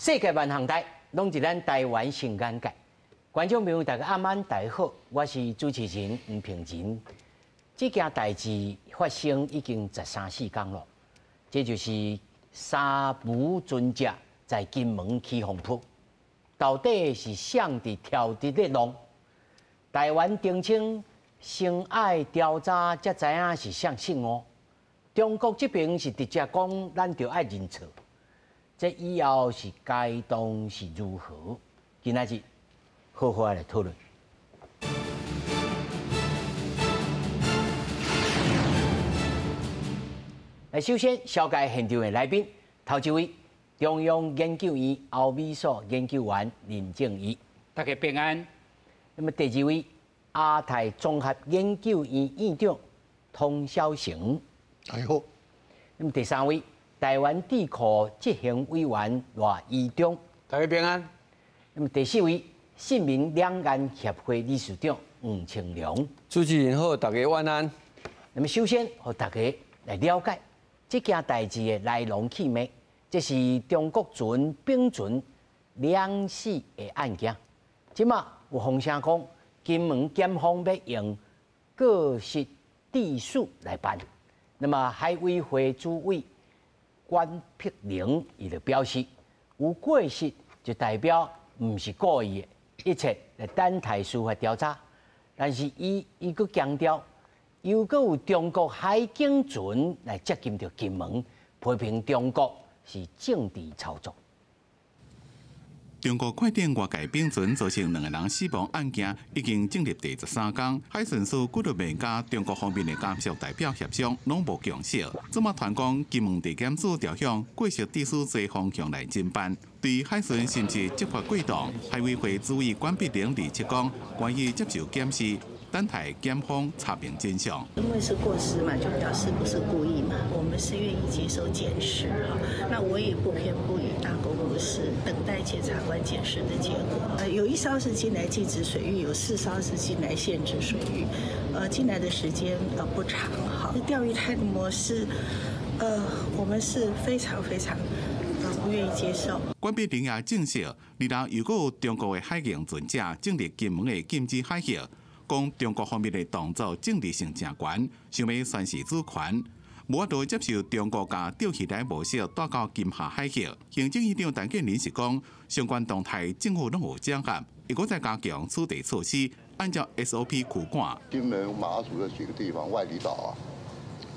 世界万航台，拢是咱台湾新眼界。观众朋友，大家晚安，大家好，我是主持人吴平仁。这件代志发生已经13、14天了，这就是沙姆尊者在金门起风波，到底是谁伫挑的热浪？台湾澄清，先爱调查才知影是谁姓哦。中国这边是直接讲，咱就爱认错。这以后是该当是如何？今仔日好好来讨论。来，首先小介现场的来宾，头一位中央研究院欧美所研究员林正义，大家平安。那么第二位亚太综合研究院院长童小成，大家好。那么第三位台湾智库执行委员罗义忠，大家平安。那么第四位新民两岸协会理事长吴清良，主持人好，大家晚安。那么首先，和大家来了解这件代志的来龙去脉。这是中国船并船两死的案件。即马有风声讲，金门检方要用过失致死来办。那么海委会主委关碧玲伊就表示，有过失就代表唔是故意的，一切来等待司法调查。但是伊佫强调，如果有中国海警船来接近到金门，批评中国是政治操作。中国快艇外界并船造成2个人死亡案件已经进入第13天，海巡署纪律员甲中国方面的监视代表协商拢无强势。这么团讲金门地检署调向过失致死罪方向来侦办。对于海巡甚至执法过动，海委会主委关碧玲二七讲，关于接受检视。等待检方查明真相。因为是过失嘛，就表示不是故意嘛。我们是愿意接受检视哈，那我也不偏不倚，大公无私，等待检察官检视的结果。有1艘是进来禁止水域，有4艘是进来限制水域，进来的时间不长哈。钓鱼台的模式，我们是非常不愿意接受。关碧玲也证实，日后如果有中国的海警船只进入金门的禁止海域，讲中国方面的动作政治性正悬，想要宣示主权，无法度接受中国把钓起来模式带到金厦海峡。行政院长陈建仁是讲，相关动态政府拢有掌握，如果再加强处理措施，按照 SOP 去管。金门、马祖这几个地方外离岛啊，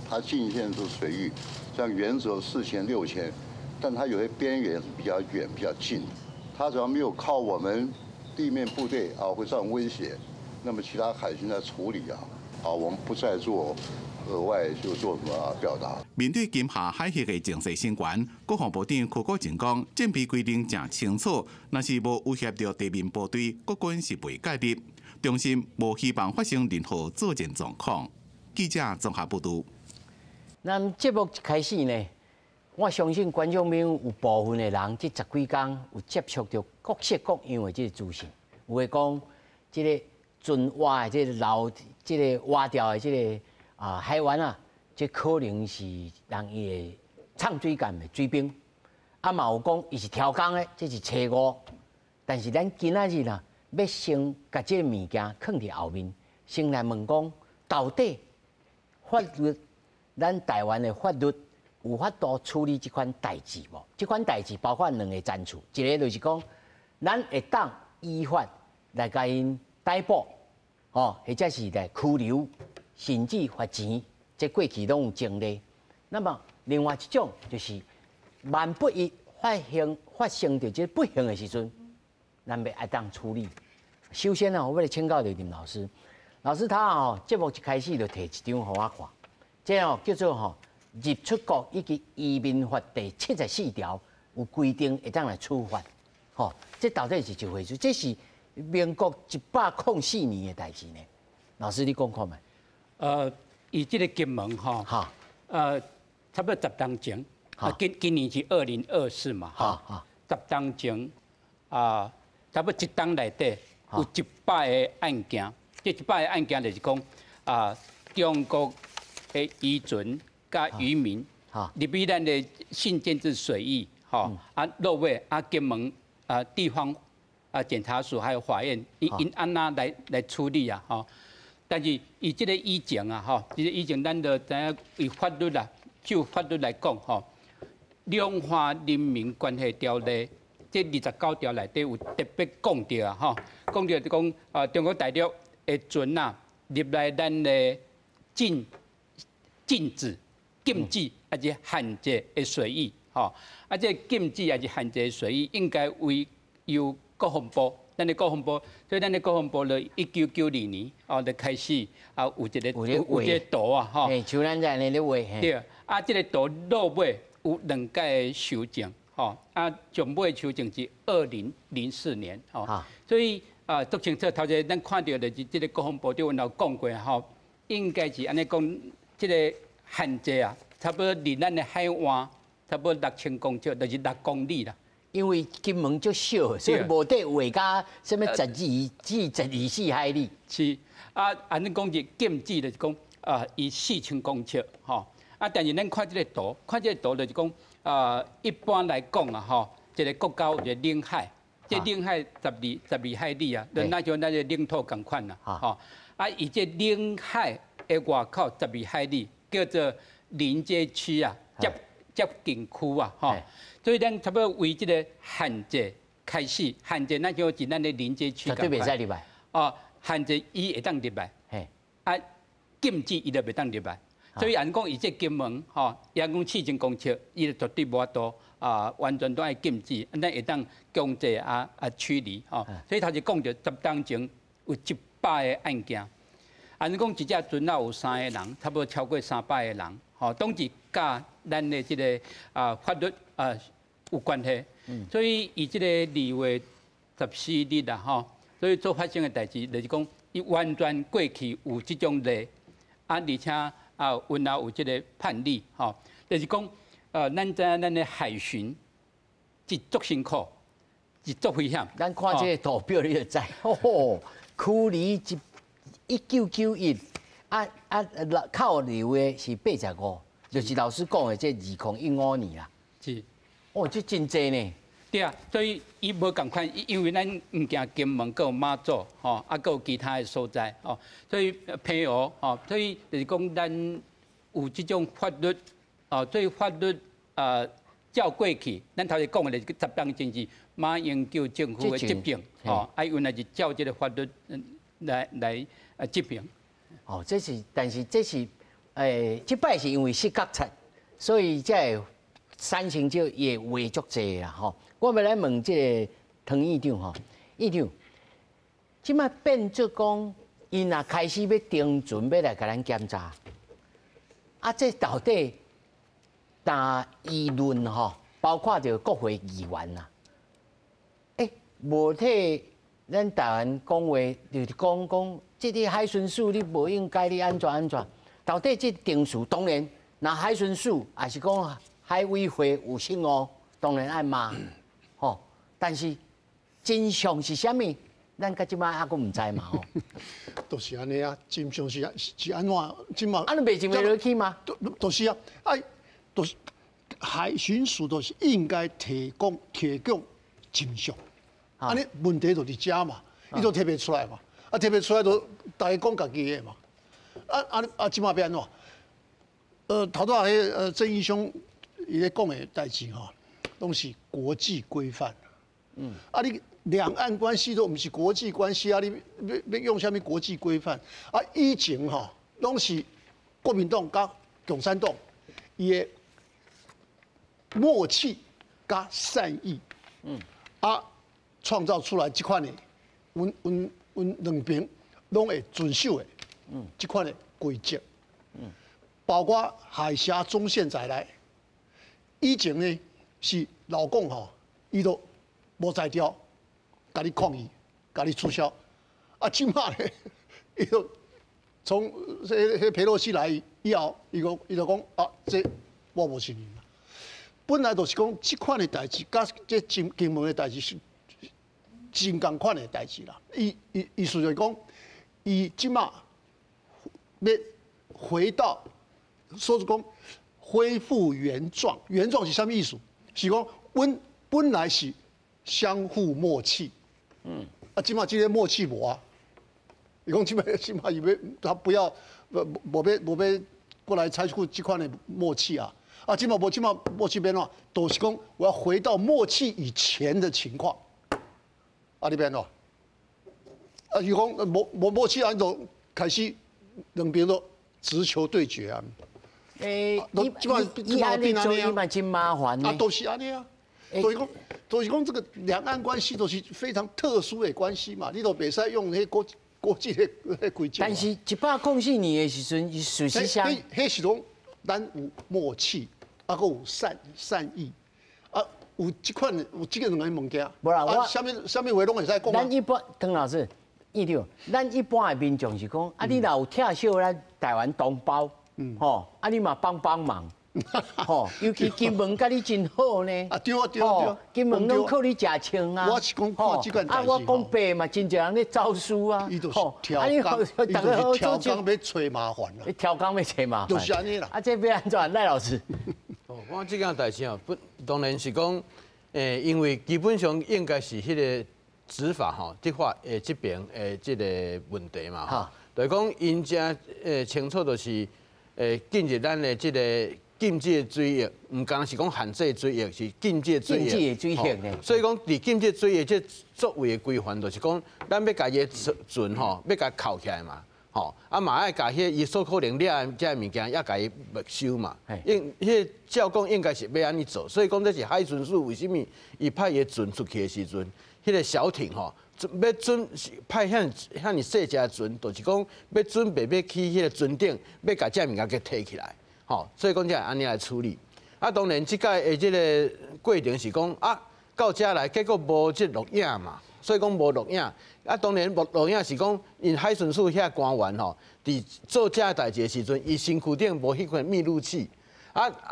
它进线是水域，像原则4000、6000，但它有些边缘是比较远、比较近，它只要没有靠我们地面部队啊，会造成威胁。那么其他海军在处理我们不再做额外就做什么表达。面对金厦海峡的情势升悬，国防部长柯国正讲，政府规定正清楚，若是无威胁到地面部队，国军是袂介入。中心无希望发生任何作战状况。记者综合报道。咱节目一开始呢，我相信观众朋友有部分的人，这10几天有接触到各式各样的这个资讯，有的讲这个。船挖的这个老，这个挖掉的这个海湾啊，这可能是人伊的唱水干的水兵，嘛有讲伊是挑工的，这是车误。但是咱今仔日啦，要先把这个物件放伫后面，先来问讲，到底法律，咱台湾的法律有法度处理这款代志无？这款代志包括2个战处，一个就是讲，咱会当依法来甲因。逮捕，或者是来拘留，甚至罚钱，这过去拢有经历。那么另外一种就是万不一发生着这不幸的时阵，咱要爱当处理。首先呢，我要来请教林老师。老师他节目一开始就提一张互我看，这叫做入出国以及移民法第74条有规定会当来处罚。这到底是一回事？这是。民国104年的代志呢，老师你讲看觅？以这个金门差不多10当前，今年是2024嘛，10当前差不多1当内底有100个案件，这100个案件就是讲中国的渔船甲渔民入去咱的新建制水域，落尾金门地方检察署还有法院，因安那来处理啊，但是以这个以前啊，这个以前咱就知影以法律啦，就法律来讲《两岸人民关系条例》这29条内底有特别讲到啊，讲到就讲中国大陆会准入来咱的禁止、而且限制的水域，这禁止也是限制的水域，应该由国防部，咱的国防部，所以咱的国防部咧1992年就开始有一个图啊，像咱在安尼咧画，对，这个图落尾有2届修正，上尾修正是2004年，所以足清楚，头先咱看到就是这个国防部长有讲过，应该是安尼讲，这个限制差不多离咱的海湾差不多6000公尺，就是6公里啦。因为金门足小，所以无得画到什么12至12.4海里。是安尼讲是禁止，就是讲以4000公尺，但是咱看这个图，就是讲一般来讲这个国家有一个领海，这领海12海里那就咱个领土同款以这领海的外口12海里叫做临街区接近区所以咱差不多为这个限制开始，限制那就是咱的临街区。绝对袂使入来。限制伊会当入来，禁止伊就袂当入来。所以按讲，伊这金门也讲4000公尺，伊就绝对无法度完全都爱禁止，咱会当强制驱离所以头先讲着10当前有100个案件，按讲一只船有3个人，差不多超过300个人，当时甲咱的这个法律有关系。所以以这个2月14日所以所发生的代志，就是讲伊完全过去有这种例，而且阮也有这个判例，就是讲咱知影咱的海巡是足辛苦，是足危险。咱看这个图表你就知，距离1991靠流的是85，就是老师讲的这2015年啦。是，这真济呢。对啊，所以伊无共款，因为咱唔惊金门，佮有马祖，佮有其他的所在，所以偏俄，所以就是讲咱有这种法律，所以法律照过去，咱头先讲的就是10当前是马英九政府的执行，原来是照这个法律来执行。这是，但是这是，这摆是因为失角贼，所以才会产生这也画足济啦，我要来问这个唐院长，院长，即摆变做讲，伊若开始要定准要来甲咱检查，这到底打议论包括着国会议员啦，无替咱台湾讲话，就是讲，这个海巡署你无应该你安怎？到底这定数，当然，那海巡署也是讲海委会有信当然爱骂。但是真相是啥物？咱到即摆还佫唔知嘛就是安尼真相是安怎？即摆你袂认为落去吗？就是就是海巡署都是应该提供真相。安尼问题就伫遮嘛，伊都提袂出来嘛，提袂出来就大家讲家己的嘛。即摆要安怎？头拄仔郑义兄伊咧讲的代志拢是国际规范。你两岸关系都不是国际关系你要用什么国际规范？以前拢是国民党甲共产党伊的默契甲善意，创造出来这款的，阮两边拢会遵守的，这款的规则，包括海峡中线在内，以前呢是老共伊都无在调，甲你抗议，甲你取消。即马咧，伊就从佩洛西来以后，伊就讲这我无承认。本来就是讲即款的代志，甲这金门的代志是真共款的代志啦。意思就是讲，伊即马要回到，说是讲恢复原状。原状是啥物意思？是讲阮本来是相互默契，即马这个默契无啊。伊讲即马以为他不要，无要过来采取这款的默契啊。即马默契变怎？都是讲我要回到默契以前的情况。你变怎？伊讲无默契啊，就开始两边都直球对决啊。伊安尼做伊嘛真麻烦呢。都是安尼啊。就是讲这个两岸关系都是非常特殊的关系嘛，你都袂使用迄国际的规则。但是104年的时阵，事实上，迄是讲咱有默契，还有善意，有这款有这个两个物件。无啦，我什么话拢会使讲。咱一般唐老师，议长，咱一般的民众是讲，你若有疼惜咱台湾同胞，你嘛帮忙。尤其金门甲你真好呢。对啊。金门拢靠你食穿啊。我是讲看这款代志。我讲白嘛，真侪人咧招书啊。伊就是挑工要找麻烦啦。挑工要找麻烦。就是安尼啦。这要安怎？赖老师。我这件代志当然是讲，因为基本上应该是迄个执法执法这边这个问题嘛就是讲因正清楚就是禁止咱的这个。禁止追役，唔单是讲限制追役，是禁止追役。禁止追役呢？所以讲，伫禁止追役这作为的规范，就是讲，咱要甲伊船要甲扣起来嘛，嘛爱甲迄伊所可能掠这物件，也甲伊没收嘛。迄照讲应该是要安尼做，所以讲这是海巡署为什么伊派伊船出去的时阵，迄个小艇要派遐尼细只船，就是讲要准备要去迄个船顶，要甲这物件给提起来。所以讲才安尼来处理。当然，即届的即个过程是讲到遮来，结果无即录影嘛，所以讲无录影。当然无录影是讲，因海巡署遐官员伫做遮代志的时阵，伊身躯顶无迄款密录器，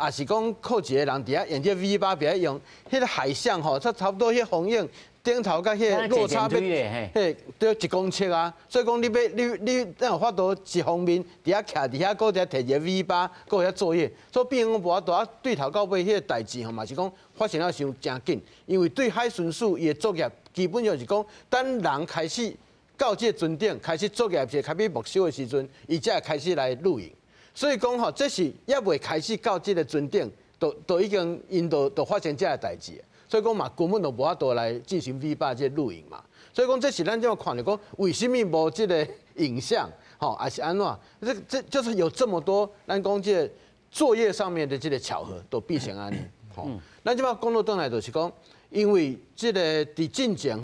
也是讲靠一个人伫遐用这 V8别用，迄个海象差不多迄风影。顶头甲迄落差都1公尺啊，所以讲你有法度一方面伫遐徛伫遐，搁伫遐摕一个 V8，搁伫遐作业，所以变讲无法度对头到尾迄个代志嘛是讲发生了伤真紧，因为对海巡署伊的作业基本上是讲，等人开始到这船顶开始作业，开始没收的时阵，伊才会开始来录影，所以讲这是还未开始到这个船顶，都已经因都发生这个代志。所以讲嘛，根本就无法度来进行 V8这录影嘛。所以讲这是咱这样看的讲，为什么无这个影像？还是安怎？这就是有这么多咱讲这作业上面的这个巧合，都必成安尼。咱这摆讲到转来就是讲，因为这个伫进前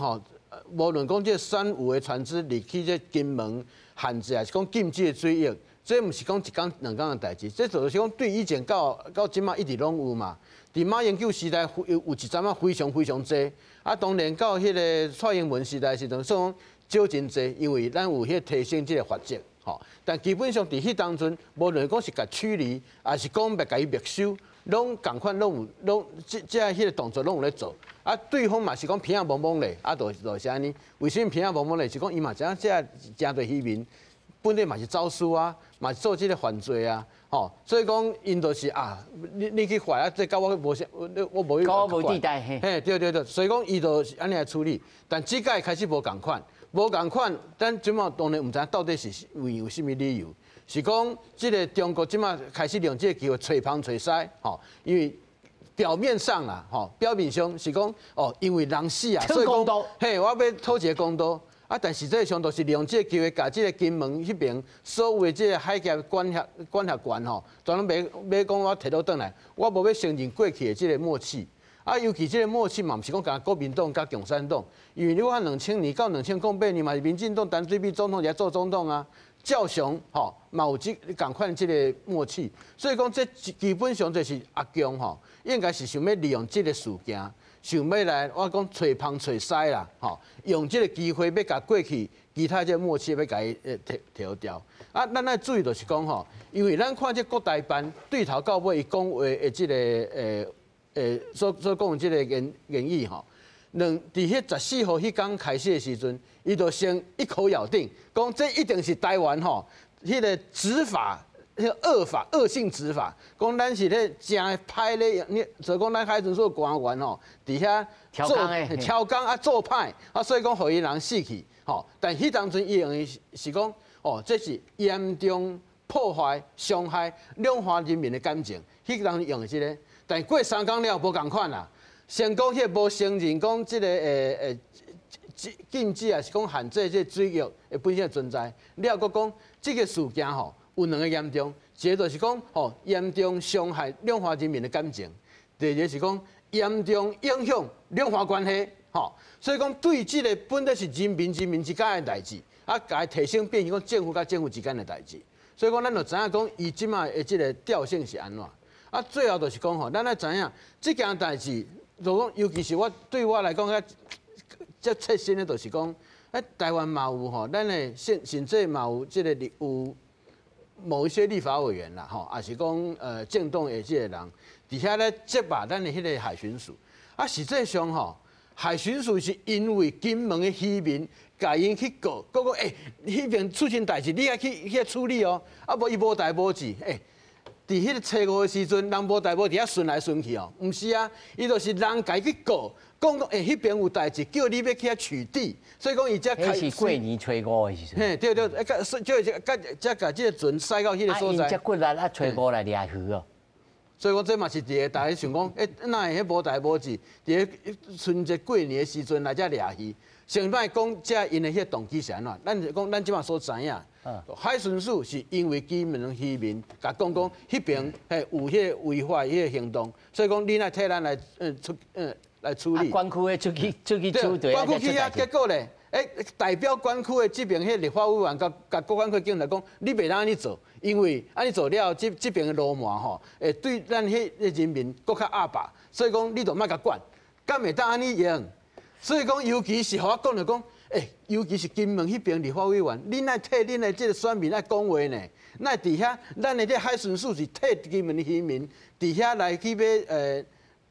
无论讲这3、5个船只离去这金门限制，还是讲禁止追役，这毋是讲一天两天的代志，这就是讲对以前到今嘛一直拢有嘛。伫马英九时代有一阵啊非常济，当然到迄个蔡英文时代时阵，算讲少真济，因为咱有迄提升这个法则，但基本上伫迄当阵，无论讲是甲驱离，还是讲要甲伊没收，拢共款拢这迄个动作拢有咧做，对方嘛是讲偏啊蒙蒙咧，就是安尼。为什么偏啊蒙蒙咧？是讲伊嘛知影这真侪渔民本来嘛是走私啊，嘛是做这个犯罪啊。所以讲，因就是你去坏这跟我无相，我无跟我无地带嘿，对，所以讲，伊就是安尼来处理。但这届开始无共款，咱即马当然唔知到底是有甚物理由，是讲这个中国即马开始利用这个机会吹捧吹塞，因为表面上啦，表面上是讲因为人死啊，所以讲，嘿，我要讨一个公道。但实际上都是利用这个机会，把这个金门迄边所有的这个海峡管辖权全拢要讲我摕到转来，我无要承认过去的这个默契。尤其这个默契嘛，毋是讲甲国民党甲共产党，因为你看2000年到2008年嘛，是民进党陈水扁总统在做总统啊，照常嘛有共款这个默契。所以讲这基本上就是阿强应该是想要利用这个事件。想要来，我讲吹捧吹塞啦，用这个机会要甲过去其他这默契要甲伊调掉。咱来注意就是讲因为咱看这国台办对头到尾伊讲话的这个所讲的这个言语伫迄14号迄天开始的时阵，伊就先一口咬定，讲这一定是台湾迄个执法恶性执法，讲咱是咧真歹咧，所以讲咱海巡署官员吼，伫遐挑工啊做歹啊，所以讲互伊人死去吼。但迄当阵伊用的是讲哦，这是严重破坏、伤害两岸人民的感情，迄当用的这个。但过3工了无共款啦，先讲迄无承认讲这个禁止啊，是讲限制这水域的本身的存在。了，搁讲这个事件吼。有2个严重，一个就是讲，吼严重伤害两岸人民的感情；第二个是讲严重影响两岸关系，吼。所以讲对这个本来是人民之间的代志，啊，甲伊提升变成讲政府甲政府之间的代志。所以讲，咱就知影讲，伊即马的这个调性是安怎。啊，最后就是讲吼，咱来知影这件代志，就讲，尤其是对我来讲，较切身的，就是讲，台湾嘛有吼，咱的甚至嘛有这个有。某一些立法委员啦，吼，也是讲政党的这个人，底下咧接把咱的迄个海巡署，啊，实际上吼，海巡署是因为金门的渔民，甲因去告，讲迄边出现代志，你爱去处理哦，啊，无伊无代无志，伫迄个初5的时阵，人无代无伫遐顺来顺去哦，毋是啊，伊就是人家去告，讲迄边有代志，叫你要去遐取缔，所以讲伊才开始。是过年初5的时阵。嘿，对，才甲这个船驶到迄个所在。因才骨力啊，初5来掠鱼哦。所以讲这嘛是伫个大家想讲，哪会迄无代无志，伫个春节过年的时阵来遮掠鱼。上摆讲遮因的迄个动机是安怎？咱就讲咱即马所知影。海巡署是因为金门渔民，甲讲迄边有迄个违法迄个行动，所以讲你来替咱来来处理。管区的出去处理。管区去啊，结果咧，代表管区的这边迄立法委员甲国安局警来讲，你袂当安尼做，因为安尼做了，这边的路网吼，对咱迄人民搁较压迫，所以讲你就莫甲管，敢会当安尼用？所以讲，尤其是互我讲就讲。尤其是金门迄边立法委员，恁爱替恁的这个选民来讲话呢？那伫遐，咱的这海巡署是替金门的渔民伫遐来去要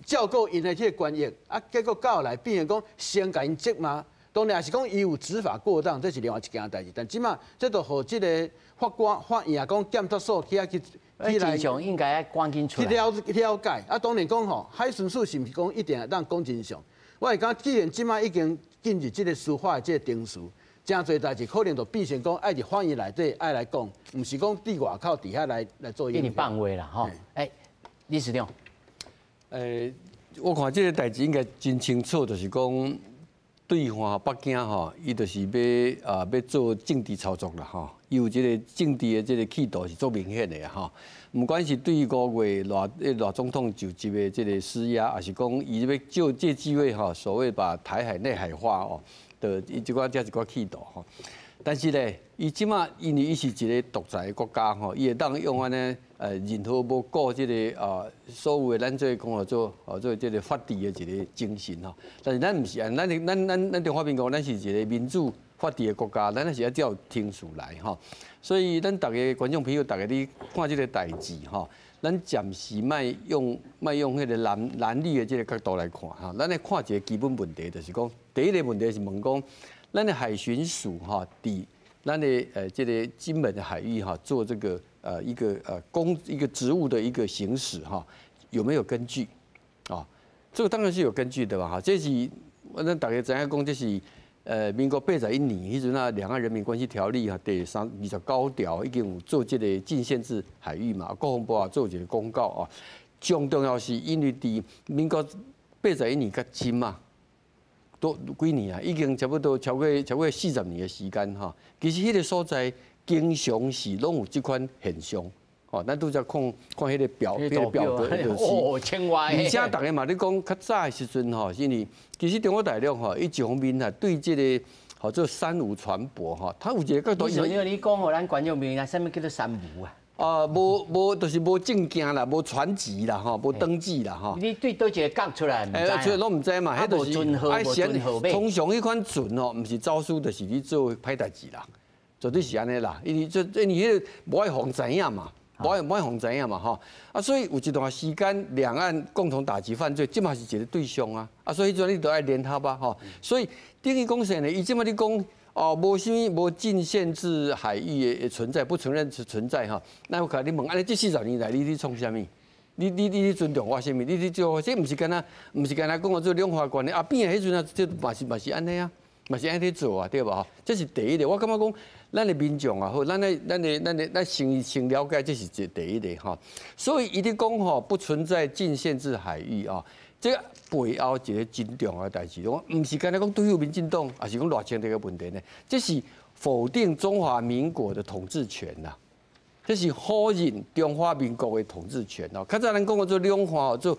照顾因的这个权益，啊，结果到来变成讲先甲因责骂，当然也是讲伊有执法过当，这是另外一件代志。但即马这都互这个法院讲检察所去来。正常应该赶紧出来。去了解，啊，当然讲吼，海巡署是毋是讲一定让讲真相？我是讲，既然即马已经进入这个司法的这个程序，真侪代志可能就变成讲爱伫法院内底爱来讲，毋是讲伫外口底下来做。给你放话啦，吼！李市长，我看这个代志应该真清楚，就是讲对方北京吼，伊就是要做政治操作啦，吼，伊有这个政治的这个企图是足明显的哈。不管是对于5月赖总统就职的这个施压，还是讲伊要就这机会哈，所谓把台海内海化哦的一寡这一寡企图哈。但是咧，伊即马因为伊是一个独裁的国家吼，伊会当用安尼任何无顾这个所有的咱做讲做这个法治的一个精神吼。但是咱毋是安，咱中华民国咱是一个民主法治的国家，咱还是要照听数来吼。所以咱大家观众朋友，大家你看这个代志吼，咱暂时莫用迄个蓝绿的这个角度来看哈。咱来看一个基本问题，就是讲第一个问题是问讲，咱的海巡署哈，伫咱的这个金门的海域哈，做这个一个职务的一个行使哈，有没有根据啊？这个当然是有根据的吧哈。这是咱大家知影讲，这是。民国81年迄阵啊，《两岸人民关系条例》第29条已经有做这个禁限制海域嘛，国防部也做一个公告啊。最重要是因为伫民国81年较深嘛，都几年啊，已经差不多超过40年的时间哈。其实迄个所在经常是拢有这款现象。哦，咱拄则看迄个表格就是千万。而且大家嘛，你讲较早的时阵吼，因为其实中国大陆吼，伊一方面啊对这个好做三无船舶哈，它有一个角度。因为你讲互咱观众朋友啊，什么叫做三无啊？无就是无证件啦，无船籍啦，吼，无登记啦，吼。你对倒一个角出来，出来拢唔知嘛，迄就是通常迄款船吼，毋是招数，就是你做歹代志啦，绝对是安尼啦，因为迄个无爱防知影嘛。无爱防知影嘛吼，所以有一段时间两岸共同打击犯罪，即嘛是一个对象啊，所以迄阵你都爱联合吧吼，所以等于讲啥呢？伊即嘛你讲无什么无禁限制海域的存在，不承认存在哈。那我甲你问，安尼这40年来你创啥物？你尊重我啥物？你做这毋是干那讲我做两化关的啊边的迄阵啊，这嘛是安尼啊，嘛是安尼做啊，对吧？这是第一个。我感觉讲，咱的民众啊，好，咱先了解这是第一个哈。所以伊咧讲吼，不存在禁限制海域啊。这个背后一个真重要的代志，我唔是干那讲对付民进党，也是讲热情这个问题呢。这是否定中华民国的统治权呐，这是否认中华民国的统治权哦。较早咱讲过做两化做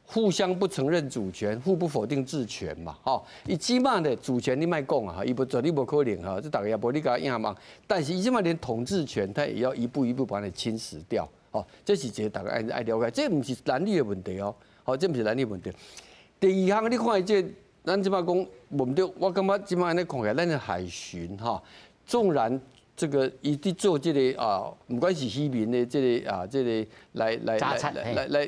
互相不承认主权，互不否定治权嘛，吼。伊起码的主权你莫讲啊，伊不绝对无可能哈，这大家也无你甲硬嘛。但是伊起码连统治权，他也要一步一步把它侵蚀掉，哦，这是一个大家爱了解，这唔是男女的问题哦。好，这不是男女问题。第二项，你看这，咱即摆讲问到，我感觉即摆安尼看起来，咱的海巡哈，纵然这个伊伫做这个啊，不管是渔民的这个啊，这个来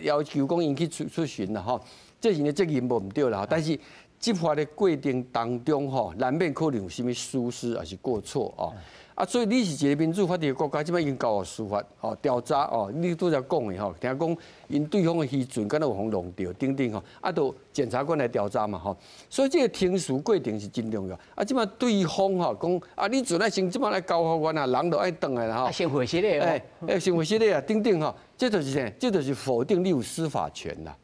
要求讲因去出巡啦哈，这是呢责任无唔对啦。但是执法的规定当中吼，难免可能有啥物疏失还是过错哦。啊，所以你是一个民主法治的国家，即摆已经交予司法哦调查哦，你拄则讲的吼，听讲因对方的渔船敢若有互弄掉，等等吼，啊，都检察官来调查嘛吼，所以这个听诉过程是真重要。啊，即摆对方吼讲啊，你船爱先即摆来交互阮啊，人就爱转来啦吼。先回息的哦，先回息的啊，等等吼，这就是啥？这就是否定你有司法权啦。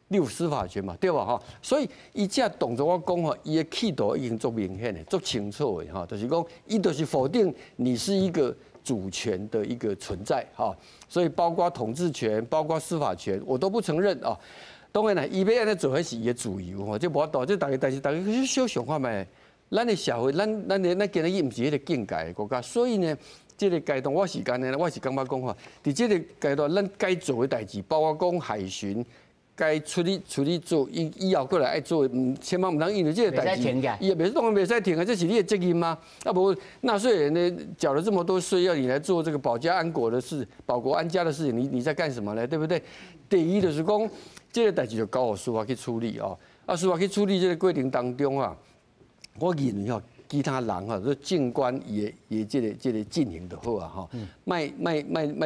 你有司法权嘛，对吧？哈，所以伊这动作我讲吼，伊的企图已经足明显的、足清楚的哈，就是讲伊就是否定你是一个主权的一个存在哈，所以包括统治权、包括司法权，我都不承认啊。当然啦，伊要安尼做，迄是伊的自由吼，这无法度，这大家去小想看卖，咱的社会，咱今日伊唔是迄个境界的国家，所以呢，这个阶段我是感觉讲吼，伫这个阶段咱该做的代志，包括讲海巡。该处理做，以后过来爱做，千万唔通因为这个代志，伊也当然袂使停啊，这是你的责任吗？啊不，纳税人呢缴了这么多税，要你来做这个保家安国的事、保国安家的事情，你在干什么呢？对不对？第一就是讲，这个代志就交予司法去处理哦。啊，司法去处理这个过程当中啊，我认为吼。其他人哈，就静观也这个进行就好啊哈，卖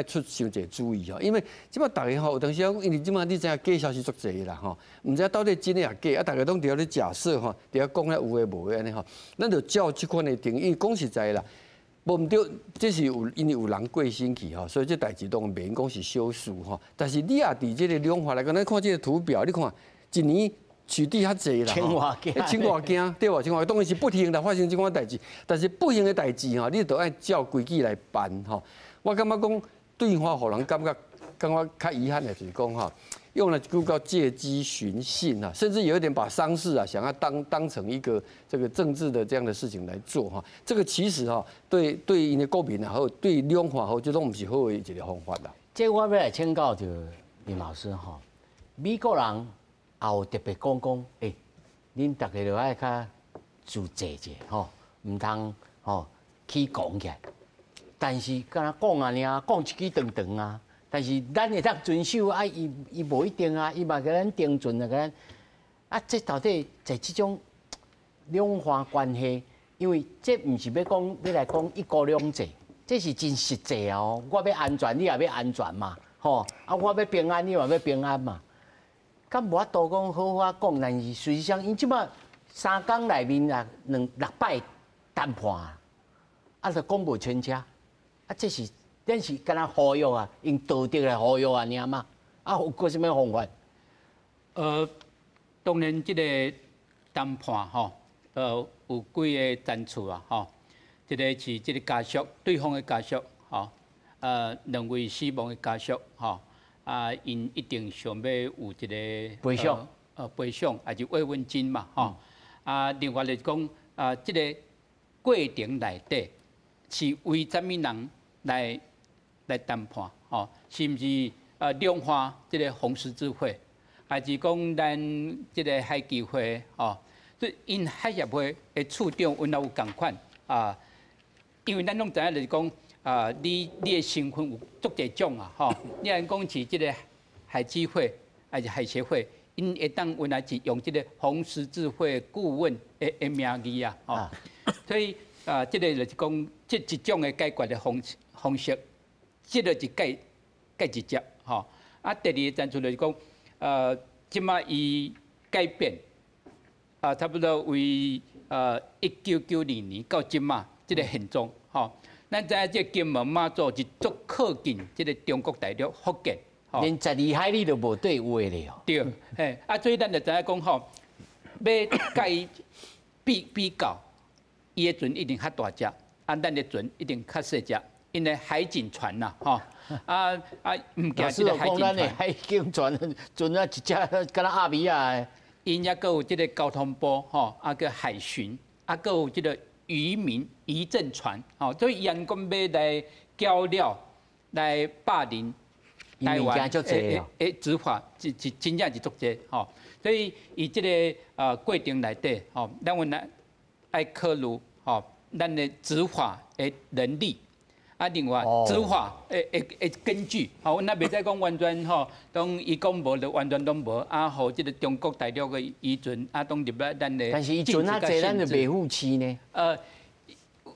出伤侪注意哈，因为即摆大家吼有当时因为即摆你知影假消息足侪啦吼，唔知到底真诶也假，啊大家拢伫咧假设吼，伫咧讲咧有诶无诶安尼吼，咱就照即款诶定义，讲实在啦，无毋对，这是因为有人过身去吼，所以这代志当然袂用讲是小事吼，但是你也伫即个量化来讲，咱看即个图表，你看一年。取缔较济啦，千外件，对吧？千外当然是不幸的发生这款代志，但是不幸的代志哈，你都爱照规矩来办哈。我感觉讲对方互人感觉较遗憾的就是讲哈，用了句叫借机寻衅啊，甚至有一点把丧事啊想要当成一个这个政治的这样的事情来做哈。这个其实哈对因的国民啊，还有对两岸好，这拢唔是好的一个方法啦。这我要来请教就林老师哈，美国人。也有特别讲，恁大家就爱较自制者吼，唔通吼起讲起来。但是敢若讲啊，讲一句长长啊。但是咱会当遵守啊，伊无一定啊，伊嘛甲咱定准啊，甲咱啊，这到底在这种两岸关系，因为这唔是要来讲一国两制，这是真实际哦。我要安全，你也要安全嘛，吼啊，我要平安，你嘛要平安嘛。敢无法度讲好法讲，但是实际上，因即摆3天内面啊6摆谈判啊，就讲无清楚啊，这是咱是敢若忽悠啊，用道德来忽悠啊，尔嘛，啊有过什么方法？当然即个谈判吼，有几个单处啊，吼，一个是即个家属，对方的家属，吼，2位死亡的家属，吼。啊，因一定想要有一个赔偿，赔偿还是慰问金嘛，吼。啊，另外来讲，这个过程内底是为什么人来谈判，吼？是毋是两岸这个红十字会，还是讲咱这个海基会，吼？所以因海协会的处长阮也有共款啊，因为咱拢知影就是讲。你的身份有足侪种啊，吼！你按讲是即个海基会还是海协会，因会当原来是用即个红十字会顾问的名义啊，吼！所以这个就是讲，这一种的解决的方式，这个是介直接吼。啊，第二个就是讲，即马伊改变，差不多为1992年到即马这个现状吼。咱知影这金门马祖是足靠近这个中国大陆福建，连12海里都无对位咧哦。对，嘿，所以咱就知影讲吼，要甲伊比较，伊的船一定较大只，咱的船一定较细只，因为海警船呐，吼，唔惊这个海警船。海警船船啊，一只敢若阿米啊，因也个有这个交通部吼，个海巡，个有这个渔政船，所以员工要来交料、来霸凌台湾的执法，真正是足济吼。所以以这个过程内底，咱阮来爱考虑咱的执法的能力。另外执法的根据，阮也袂使讲完全当伊讲无就完全拢无，互即个中国大陆的渔船当入来咱的。但是渔船啊，济咱就袂负气呢。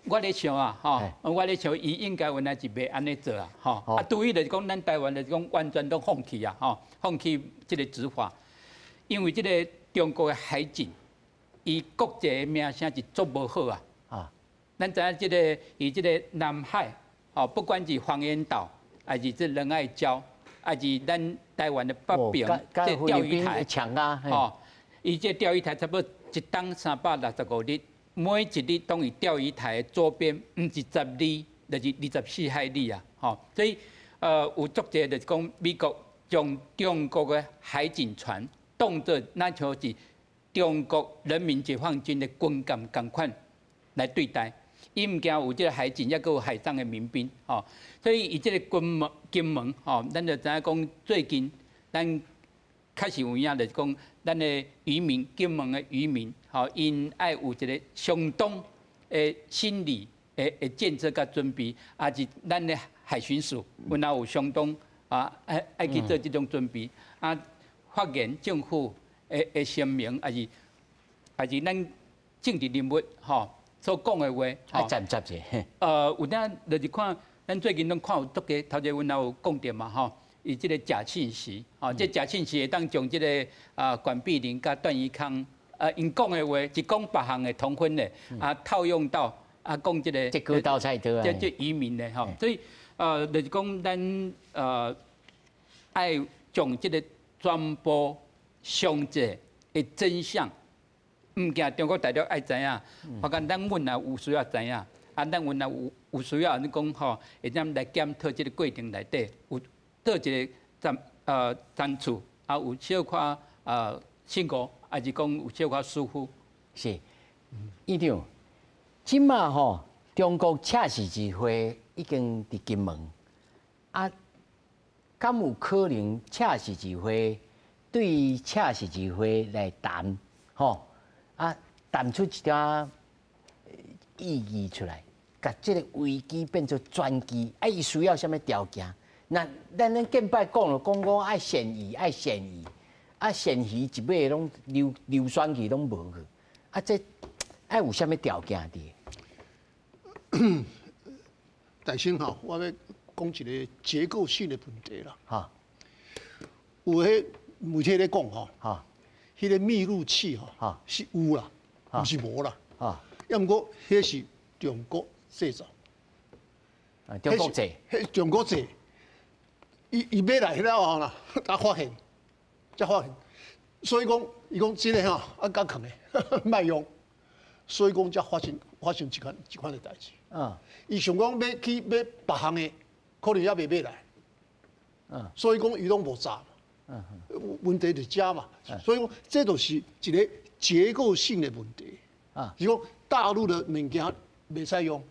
我咧想我咧想，伊应该原来是袂安尼做对于就是讲咱台湾就是讲完全都放弃放弃即个执法，因为即个中国的海警，伊国际的名声是足无好咱知影即个伊即个南海。不管是黄岩岛，还是这仁爱礁，还是咱台湾的北平这钓鱼台，伊这钓鱼台差不多一档365日，每一日当伊钓鱼台的左边，唔是10里，就是24海里所以有足济就是讲美国将中国的海警船当作那像是中国人民解放军的军舰同款来对待。伊唔惊有即个海警，也佮有海上的民兵，所以伊即个金门，咱就知影讲最近咱确实有影，就是讲咱的渔民，金门的渔民，因爱有一个相当的心理的建设甲准备，也是咱的海巡署，阮也有相当爱去做即种准备，发言政府的声明，也是咱政治人物，所讲的话，接唔接者？有当就是看，咱最近拢看有足个，头前阮也有讲着嘛，伊即个假信息，即假信息会当将即个管碧玲甲段宜康，因讲的话是讲别项的同婚的，套用到讲即个这割稻菜刀啊，这渔民的所以就是讲咱爱将即个传播详细的真相。唔惊中国大陆爱知影，我讲咱阮也有需要知影，咱阮也有需要，你讲会当来检讨这个过程内底有倒一个长处，有小可辛苦，还是讲有小可疏忽？是，院长，即马中国赤十字会已经伫金门，敢有可能赤十字会对赤十字会来谈，谈出一点意义出来，把这个危机变做转机，伊需要什么条件？那咱近摆讲了，讲爱嫌疑，嫌疑一尾拢流选去拢无去，这爱有什么条件伫？但先我要讲一个结构性的问题啦。有迄媒体咧讲迄个密录器是有啦，不是无啦。要毋过迄是中国制造，中国制，中国制，伊买来了后啦，才发现，所以讲伊讲真诶敢藏诶，卖用，所以讲才发生一款的代志。伊想讲要去买别项诶，可能也袂买来。所以讲伊拢无炸。问题就遮嘛，所以讲这就是一个结构性的问题。是讲大陆的物件袂使用，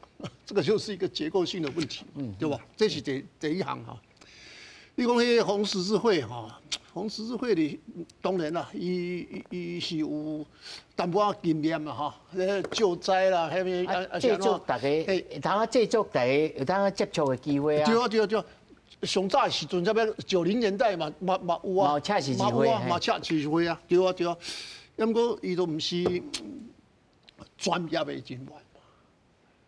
这个就是一个结构性的问题，对吧？这是第一行你讲迄红十字会红十字会里当然啦，伊是有淡薄仔经验嘛救灾啦，迄边制作大家，通制作大家有通接触的机会啊。对。上早的时阵，才要90年代嘛有啊，赤十字会嘛赤十字会啊，对啊。要毋过伊都毋是专业的人员嘛，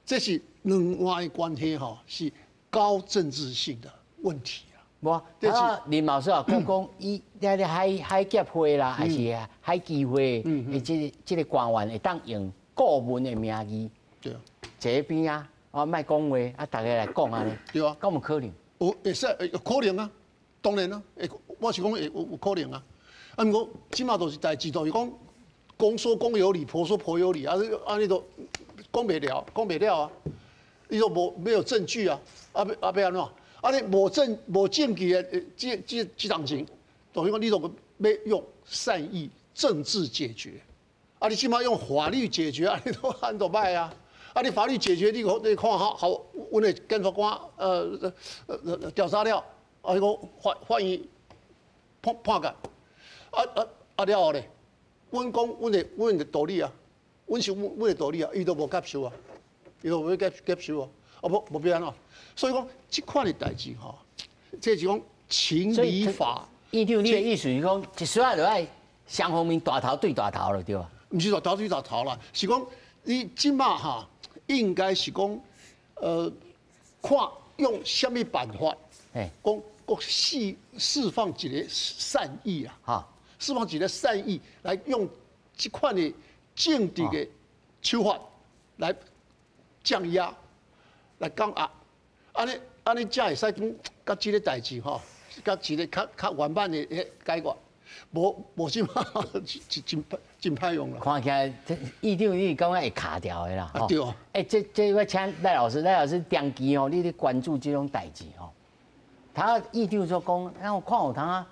这是两岸的关系吼，是高政治性的问题啊。无，林老师啊，讲伊咧海协会啦，还是海基会的这个官员会当用顾问的名义，对啊，这边啊，莫讲话，大家来讲安尼，对啊，敢有可能？会使有可能啊，当然啊，我是讲会有可能啊。啊，毋过即马都是代志，就是讲公说公有理，婆说婆有理，安尼都讲袂了啊，你说没有证据啊，要安怎？啊，你无证据的这档情，等于讲你都要用善意政治解决，啊，你起码用法律解决啊，你都按都歹啊，啊，你法律解决你看好，阮的检察官调查了，啊，迄个法院判决，了后咧，阮讲阮的道理啊，阮是阮的道理啊，伊都无接受啊，伊都无接受啊，无变安怎？所以讲，这款的代志吼，这是讲情理法。依照你的意思是讲，一时啊就爱双方面大头对大头了，对吧？唔是大头对大头啦，是讲你即马哈，应该是讲，看用什么办法，讲释放一个善意啊，哈，释放一个善意来用这款的政治的手法来降压，来降压。安尼才会使讲，甲即个代志吼，甲一个较完满的解决，无即马真歹用啦。看起来，议长你感觉会卡掉的啦，啊对哦。这要请赖老师长期哦，你咧关注这种代志哦。他议长说讲，然后看有他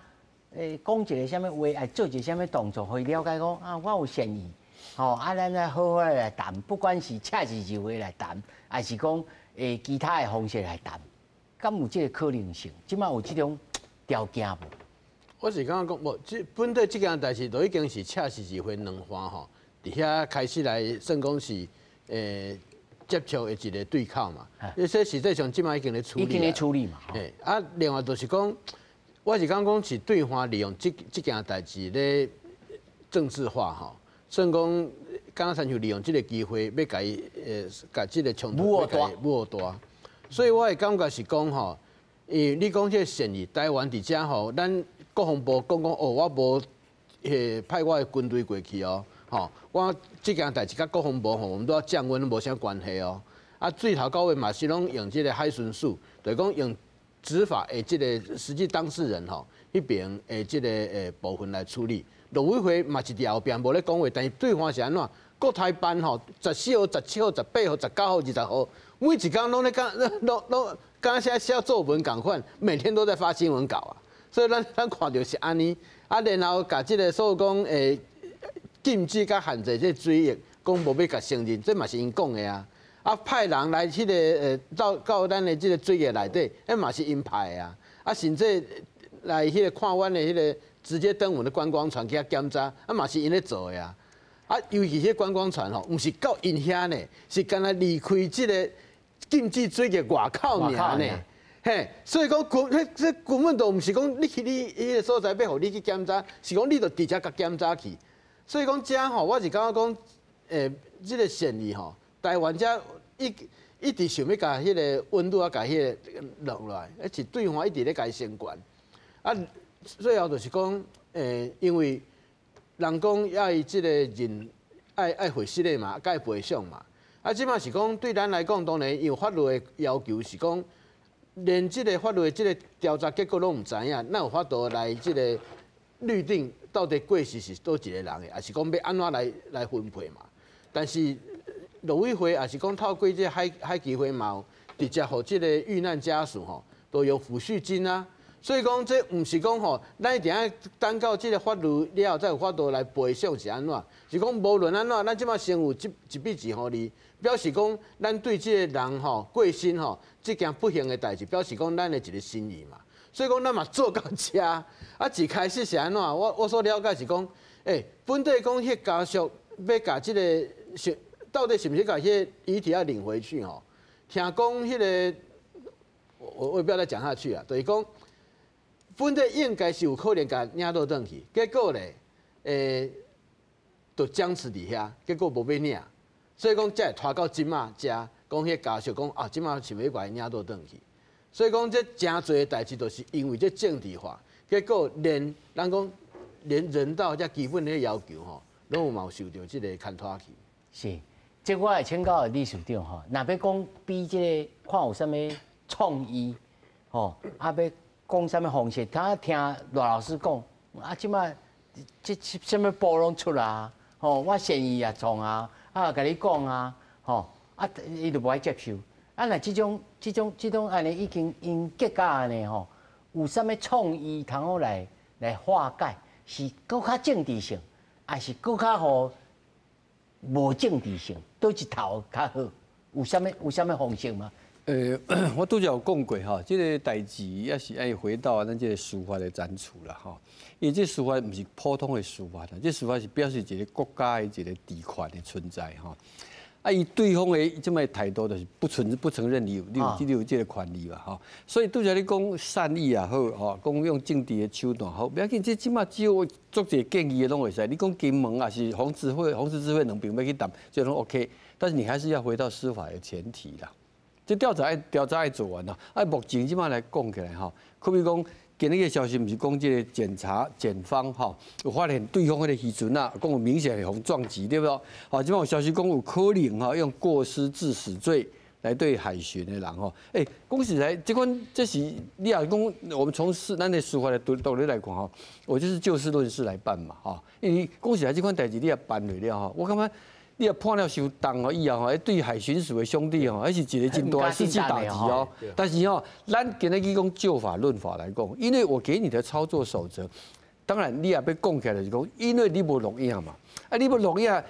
讲一个什么话，做一个什么动作，可以了解讲啊，我有善意，咱来好好来谈，不管是恰字就会来谈，还是讲。其他的方式来谈，敢有这个可能性？即马有这种条件无？我是感觉讲，无，本地这件代志都已经是恰是议会两方吼，伫遐开始来算讲是接触的一个对口嘛。这实际上即马已经咧处理。已经咧处理嘛。另外就是讲，我是感觉讲是对方利用这件代志咧政治化吼，算讲。刚才就利用这个机会，要甲伊甲这个冲突无大，所以我的感觉是讲吼，你讲这个善意，台湾伫遮吼，咱国防部讲我无派我的军队过去哦，吼，我这件代志甲国防部吼，我们都要降温，无啥关系哦。啊，最头到尾嘛是拢用这个海巡署，就是讲用执法的这个实际当事人吼，迄边的这个部分来处理。陆委会嘛是伫后边无咧讲话，但是对方是安怎？国台办吼，14号、17号、18号、19号、20号，每一天拢咧刚写作文共款，每天都在发新闻稿啊。所以咱看到是安尼，啊，然后甲即个所讲禁止甲限制这水域，讲无要甲承认，这嘛是因讲的啊。啊，派人来迄个到咱的即个水域内底，迄嘛是因派的啊。啊，甚至来迄个看阮的迄个直接登陆的观光船去遐检查，啊嘛是因咧做的啊。啊，尤其迄观光船吼，毋是到因遐呢，是干那离开即个禁止水域外口尔呢。嘿，所以讲这根本都毋是讲你去你迄个所在要互你去检查，是讲你着直接甲检查去。所以讲遮吼，我是感觉讲，即个善意吼，台湾遮一直想要甲迄个温度啊，甲迄个落来，而且对方一直咧甲伊升悬。啊，最后就是讲，因为。人讲要伊即个人爱回失的嘛，该赔偿嘛。啊，即马是讲对咱来讲，当然有法律的要求是讲，连即个法律的即个调查结果拢唔知影，那有法度来即个律定到底过失是倒一个人的，还是讲要安怎来分配嘛？但是陆委会也是讲透过即个海基会嘛，直接互即个遇难家属吼，都有抚恤金啊。所以讲，这毋是讲吼，咱一定要等到这个法律了后，才有法度来赔偿是安怎？是讲无论安怎，咱即马先有一笔钱互你，表示讲咱对这个人吼过身吼，这件不幸的代志，表示讲咱的一个心意嘛。所以讲，咱嘛做到遮，啊，一开始是安怎？我所了解是讲，本地讲迄家属要甲这个到底是毋是甲迄个遗体要领回去吼？听讲迄个，我也不要再讲下去啊，就是讲。本地应该是有可能甲领倒转去，结果咧，就僵持伫遐，结果无要领，所以讲才会拖到即马遮，讲迄家属讲啊，即马想要把伊领倒转去。所以讲，这真侪的代志，都是因为这政治化，结果连咱讲连人道这基本的要求吼，拢有受到这个牵拖去。是，这我会请教理事长吼，若要讲比这个看有啥物创意吼，啊要讲啥物方式，他听罗老师讲，啊即马这啥物波拢出啦，吼，我善意也创啊，啊甲你讲啊，吼，啊伊就无爱接受。啊，若这种安尼已经因结果安尼吼，有啥物创意通好来化解？是搁较政治性，还是搁较好无政治性？倒一头较好？有啥物方式吗？我拄则有讲过哈，这个代志也是爱回到咱这个司法的展处啦哈。因为这司法不是普通的司法啦，这司法是表示一个国家的一个地权的存在哈。啊，伊对方的这么态度就是不承认你有这个权利嘛，吼。所以拄则你讲善意也好，吼，讲用政治的手段好，不要紧，这即马只有做一个建议的拢会使。你讲金门啊是红十字会两边要去谈，这拢 OK。但是你还是要回到司法的前提啦。这调查爱做完啦。啊，目前即马来讲起来吼，可比讲。今日个消息毋是讲这个检方吼有发现对方迄个渔船啊，讲有明显的互撞击，对不对？好，即摆有消息讲有可能吼用过失致死罪来对海巡的人吼。讲实在，这是你也讲，我们从咱的司法的道理来看吼，我就是就事论事来办嘛，吼。因为讲实在，这款代志你也办落了吼，我感觉。你也判了伤重哦，以后吼，对海巡署的兄弟吼，还是一个真大的士气打击哦。但是吼，咱今日去讲就法论法来讲，因为我给你的操作守则，当然你也要讲起来就是讲，因为你无录影嘛，啊，你无录影，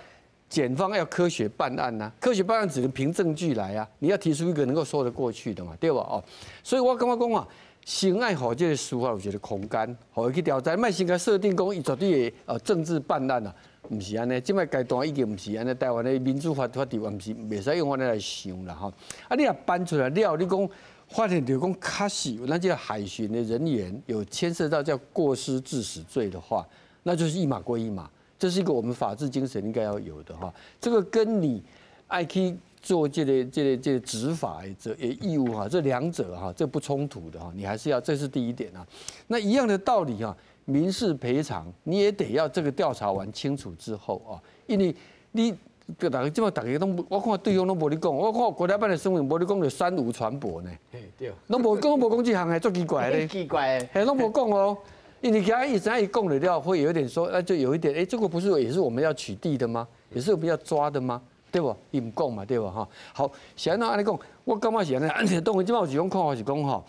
检方要科学办案呐，科学办案只能凭证据来啊，你要提出一个能够说得过去的嘛，对吧？哦，所以我感觉讲啊。先爱好这个司法有一个空间，好去调查，莫先甲设定讲伊绝对会政治办案啊，唔是安尼，即摆阶段已经唔是安尼，台湾的民主法治唔是袂使用安尼来想啦吼。啊，你若搬出来了，你讲发现就讲确实有咱这个海巡的人员有牵涉到叫过失致死罪的话，那就是一码归一码，这是一个我们法治精神应该要有的哈。这个跟你爱去。做这个执法的义务哈，这两者哈，这不冲突的哈，你还是要，这是第一点啊。那一样的道理哈，民事赔偿你也得要这个调查完清楚之后啊，因为你大家都，我看对方都无你讲，我看国台办的声明无你讲就三无传播呢，对，拢无讲这项还足奇怪嘞，奇怪，拢无讲哦。因为他一直在讲了，会有一点说，那就有一点，这个不是也是我们要取缔的吗？也是我们要抓的吗？对不？伊唔讲嘛，对不？哈，好，是安怎安尼讲？我感觉是安尼。当然，即摆有一种看法是讲吼，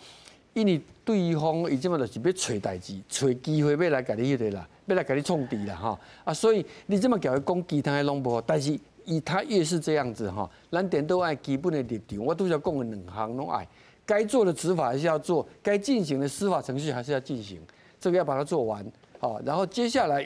因为对方伊即摆就是要找代志、找机会要来甲你迄个啦，要来甲你创敌啦，哈啊，所以你这么叫伊讲其他的拢无好，但是他越是这样子哈，咱点都爱基本的立场，我都要讲的两项拢爱，该做的执法还是要做，该进行的司法程序还是要进行，这个要把它做完，好，然后接下来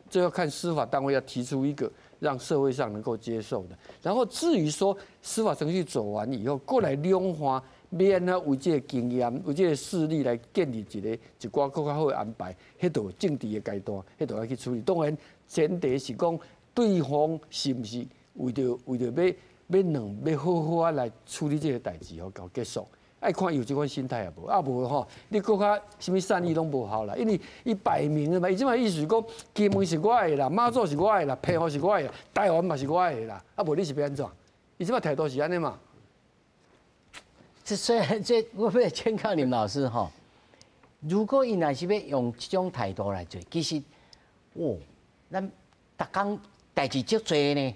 就要看司法单位要提出一个。让社会上能够接受的，然后至于说司法程序走完以后，过来量化，要安怎有这个经验、有这个势力来建立一寡更较好的安排，迄度政治的阶段，迄度要去处理。当然前提是讲对方是不是为着要好好啊来处理这个代志，好搞结束。爱看有这款心态也无，无吼，你搁较什么善意拢无效啦，因为伊摆明了嘛，伊即摆意思是讲，金门是我的啦，马祖是我的啦，澎湖是我的，台湾嘛是我的啦，无你是要安怎？伊即摆态度是安尼嘛？虽然我要劝告你们老师哈，如果伊若是要用这种态度来做，其实，咱逐工代志足多呢，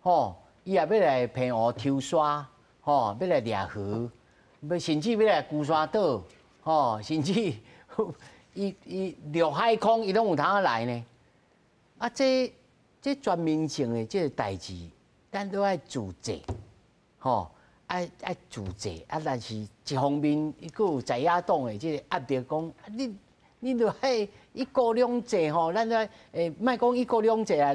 吼，伊也要来澎湖抽沙，吼，要来掠河。甚至要来孤山岛，吼，甚至伊陆海空伊拢有通来呢。啊，这全面性的这个代志，咱都爱自责，吼，爱自责。啊，但是一方面，伊佫有在野党的这个压力，讲你著迄一国两制吼，咱都莫讲一国两制啊，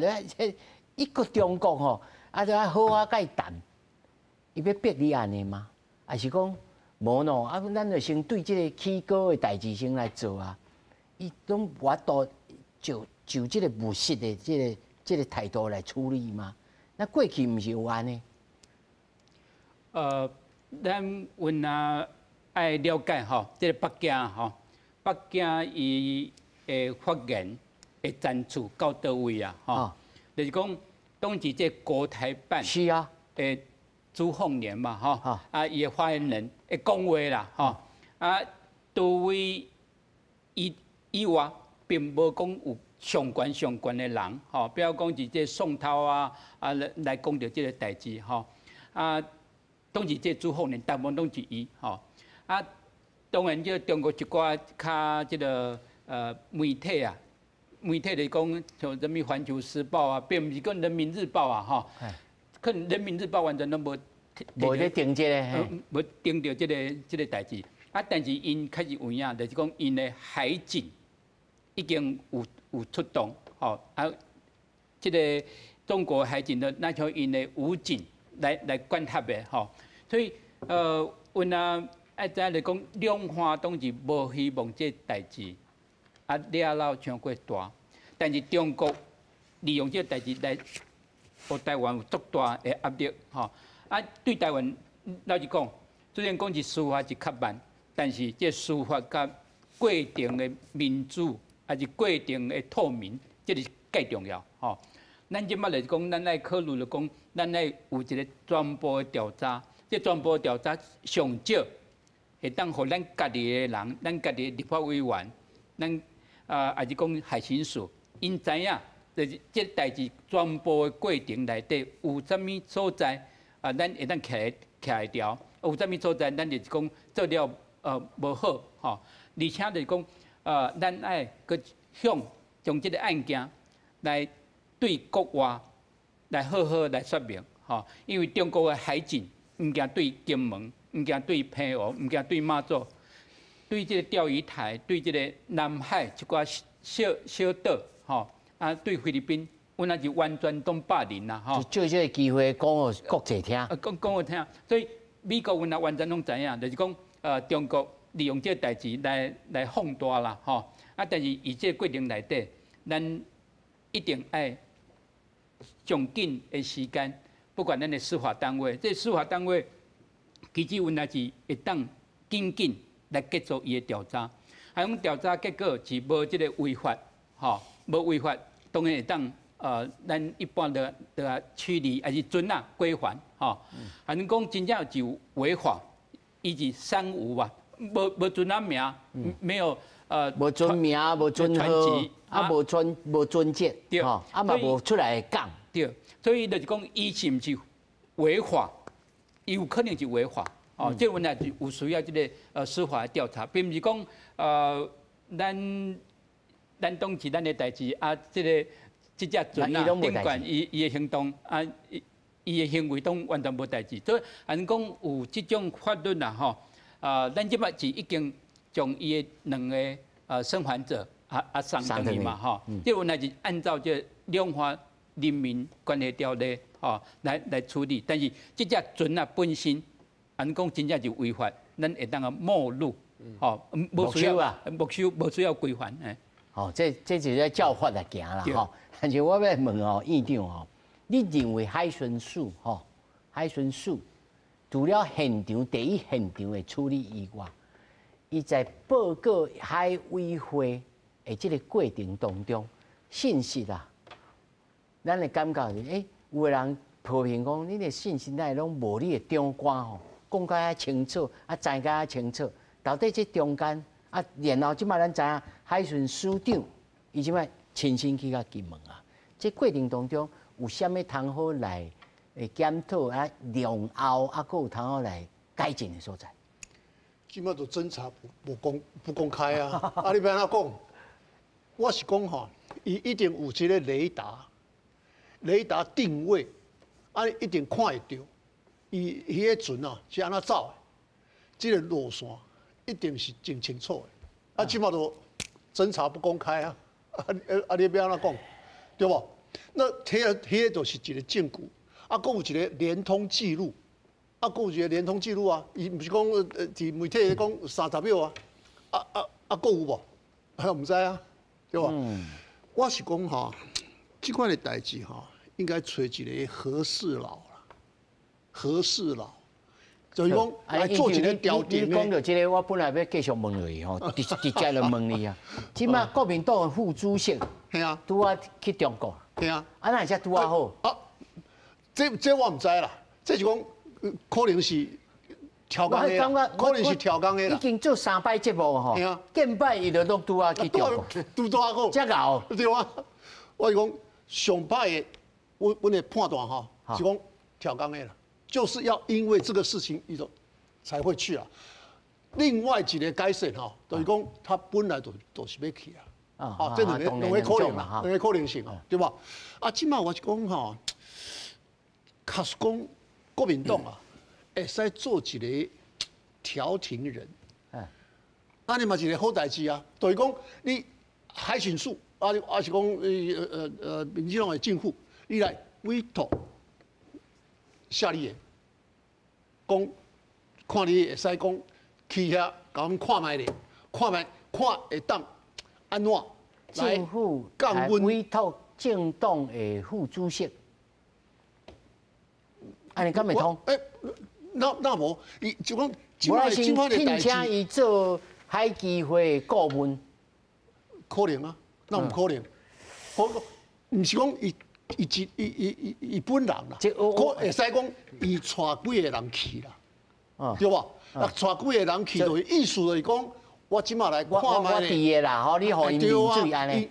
一个中国吼，啊，都爱好啊甲伊谈。伊要逼你安尼吗？还是讲？无喏，啊，咱就先对这个起稿的代志先来做啊。伊拢我都就这个务实的这个态度来处理嘛。那过去毋是有安尼？咱阮啊爱了解吼，这个北京吼，北京伊的发言的赞处到倒位啊？吼，就是讲当时这国台办是啊，朱凤莲嘛，吼，啊，伊的发言人会讲话啦，吼，啊，都位以外，并无讲有相关的人，吼，比如讲是这宋涛啊，来讲到这个代志，吼，啊，当时这朱凤莲大部分拢是伊，吼，啊，当然这中国一寡较这个媒体啊，媒体来讲像人民环球时报啊，并毋是讲人民日报啊，吼，可能人民日报完全都无咧定这个，无定到这个代志，啊，但是因开始有影，就是讲因的海警已经有出动，吼，啊，这个中国海警的那像因的武警来管辖的，吼，所以阮啊爱知来讲，两岸当时无希望这代志啊惹到伤过大，但是中国利用这代志来互台湾有足大的压力，吼，啊，对台湾老实讲，虽然讲是司法是较慢，但是这司法甲过程的民主，还是过程的透明，这是介重要，吼。咱即摆来讲，咱来考虑来讲，咱来有一个全部的调查，这全部调查上少会当互咱家己的人，咱家己的立法委员，咱还是讲海巡署，因知影，就是这代志全部的过程内底有啥物所在。咱会当徛来调，有啥物所在，咱就是讲做了无好吼，而且就是讲咱爱去向将这个案件来对国外来好好来说明吼，因为中国的海警毋惊对金门，毋惊对澎湖，毋惊对马祖，对这个钓鱼台，对这个南海一寡小岛吼，啊对菲律宾。阮也是完全都霸凌啦，吼！就这个机会讲互国际听，讲互听，所以美国阮也完全拢知影，就是讲中国利用这个代志来放大啦，吼！啊，但是以这个过程内底，咱一定爱上紧的时间，不管咱的司法单位，这司法单位其实阮也是会当紧来结束伊的调查，啊，种调查结果是无这个违法，吼，无违法，当然会当。咱一般的处理还是准啊归还，吼，还能讲真正就违法，伊是三无吧，无准啊名，没有无准名，无准号，啊无准节，对，啊嘛无出来讲，对，所以就是讲伊是毋是违法，伊有可能是违法，哦，这问题有需要这个司法调查，并毋是讲咱当时咱的代志啊，这个。即只船啊，顶管伊的行动啊，伊的行为都完全无代志。所以，按讲有即种法律啦，吼，咱即摆是已经将伊的两个生还者送等于嘛，吼。这问题是按照这两岸人民关系条例吼来处理，但是即只船啊本身，按讲真正就违法，咱会当个没入，吼，无需要归还，哎。哦，这就是在教法来行啦，吼。但是我要问哦，院长哦，你认为海巡署海巡署除了第一现场的处理以外，伊在报告海委会的这个过程当中，信息啦，咱的感觉是，有个人批评讲，你的信息内拢无你的长官吼讲甲遐清楚，知甲遐清楚，到底这中间然后即摆咱知影海巡署长，伊即摆。亲身去到金门啊！这过程当中有啥物通好来检讨量后阁有通好来改进的所在？即摆都侦查不公开啊！你要安怎讲？我是讲吼，伊一定有一个雷达定位，一定看会到，伊迄个船啊是安怎走的，这个路线一定是真清楚的。即摆都侦查不公开啊！你要安怎讲，对不？那迄个就是一个证据，阁有一个联通记录，阁有一个联通记录啊，伊毋是讲伫媒体讲30秒啊，阁有无？毋知啊，对吧？我是讲吼，即款的代志吼，应该找一个和事佬啦，和事佬就是讲来做一个调查。你讲到这个，我本来要继续问落去吼，直接就问你啊。即马国民党的副主席，系啊，拄啊去中国，系啊，啊那才拄啊好。啊，这我唔知啦，这是讲可能是调工的啦，可能是调工的啦。已经做3摆节目吼，见摆伊就拢拄啊去中国，拄多好，遮搞对啊。我是讲上摆的，阮的判断吼，是讲调工的啦。就是要因为这个事情，伊就才会去啊。另外一个改善吼，就是讲他本来就是要去啊。啊，这两个可能嘛，两个可能性哦，对吧？啊，即马我是讲吼，假使讲国民党啊，会使做一个调停人，安尼嘛是一个好代志啊。就是讲你海巡署啊是讲民进党的政府，你来委托。夏立言讲，看你会使讲去遐，甲阮看卖咧，看会当安怎政府来委托政党的副主席，安尼敢袂通？那无，伊就讲，我来先聘请伊做海基会顾问，可能啊，那唔可能，唔是讲伊本人啦，会使讲伊带几个人去啦，对吧？带几个人去，就是意思就是讲，我即马来看卖咧。我伫个啦，吼，你互因面水安尼。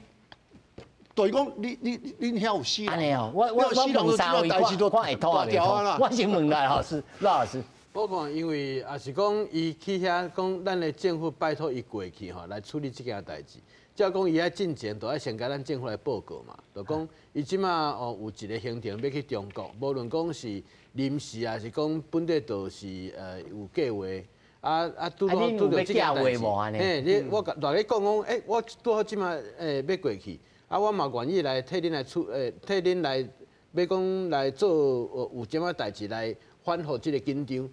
就是讲，恁遐有死人。安尼哦，我问3位，我会通啊袂通？我先问赖老师，赖老师。我看，因为也是讲，伊去遐讲，咱的政府拜托伊过去吼，来处理这件代志。照讲伊喺进前，都要先甲咱政府来报告嘛。就讲伊即马有一个行程要去中国，无论讲是临时啊，是讲本地就是有计划。拄到这件代志。我大家讲讲，我拄好即马要过去，我嘛愿意来替恁来要讲来做有即马代志来反复这个紧张。